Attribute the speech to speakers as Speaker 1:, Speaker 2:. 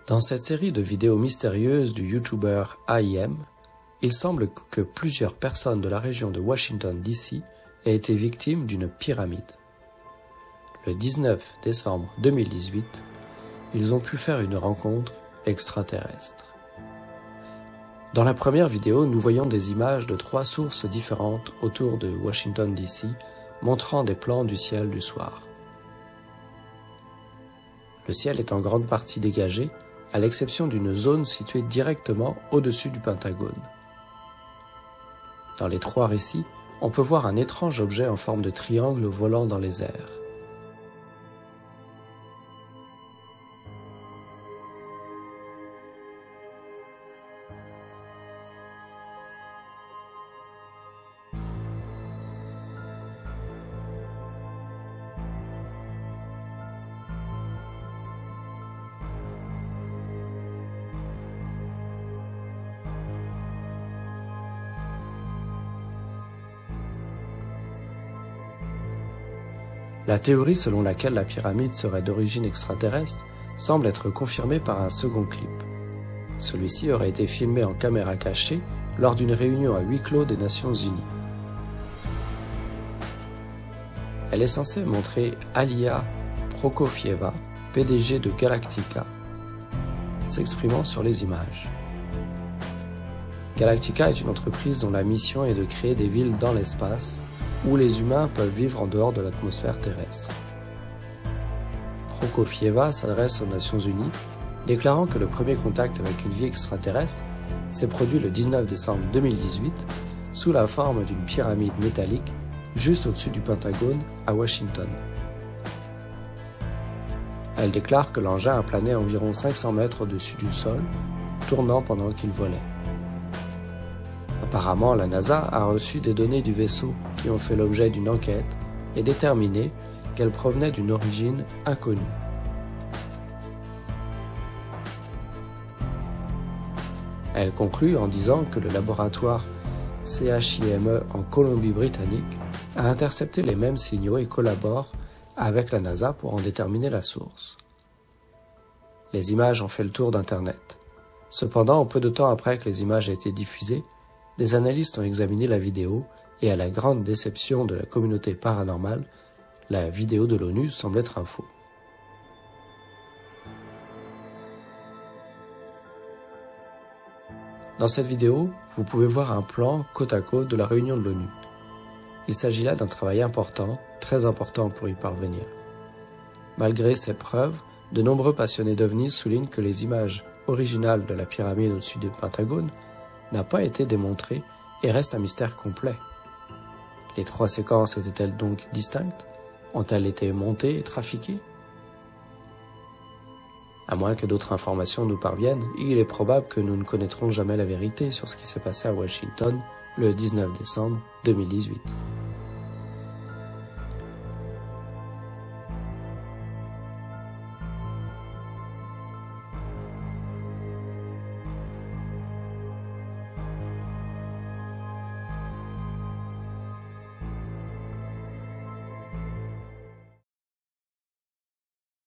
Speaker 1: Dans cette série de vidéos mystérieuses du YouTuber AIM, il semble que plusieurs personnes de la région de Washington DC aient été victimes d'une pyramide. Le 19 décembre 2018, ils ont pu faire une rencontre extraterrestre. Dans la première vidéo, nous voyons des images de 3 sources différentes autour de Washington DC, montrant des plans du ciel du soir. Le ciel est en grande partie dégagé, à l'exception d'une zone située directement au-dessus du Pentagone. Dans les 3 récits, on peut voir un étrange objet en forme de triangle volant dans les airs. La théorie selon laquelle la pyramide serait d'origine extraterrestre semble être confirmée par un second clip. Celui-ci aurait été filmé en caméra cachée lors d'une réunion à huis clos des Nations Unies. Elle est censée montrer Alia Prokofieva, PDG de Galactica, s'exprimant sur les images. Galactica est une entreprise dont la mission est de créer des villes dans l'espace, où les humains peuvent vivre en dehors de l'atmosphère terrestre. Prokofieva s'adresse aux Nations Unies, déclarant que le premier contact avec une vie extraterrestre s'est produit le 19 décembre 2018 sous la forme d'une pyramide métallique juste au-dessus du Pentagone à Washington. Elle déclare que l'engin a plané environ 500 mètres au-dessus du sol, tournant pendant qu'il volait. Apparemment, la NASA a reçu des données du vaisseau qui ont fait l'objet d'une enquête et déterminé qu'elles provenaient d'une origine inconnue. Elle conclut en disant que le laboratoire CHIME en Colombie-Britannique a intercepté les mêmes signaux et collabore avec la NASA pour en déterminer la source. Les images ont fait le tour d'Internet. Cependant, peu de temps après que les images aient été diffusées, des analystes ont examiné la vidéo et à la grande déception de la communauté paranormale, la vidéo de l'ONU semble être un faux. Dans cette vidéo, vous pouvez voir un plan côte à côte de la réunion de l'ONU. Il s'agit là d'un travail important, très important pour y parvenir. Malgré ces preuves, de nombreux passionnés d'OVNIs soulignent que les images originales de la pyramide au-dessus du Pentagone n'a pas été démontrée et reste un mystère complet. Les 3 séquences étaient-elles donc distinctes? Ont-elles été montées et trafiquées? À moins que d'autres informations nous parviennent, il est probable que nous ne connaîtrons jamais la vérité sur ce qui s'est passé à Washington le 19 décembre 2018.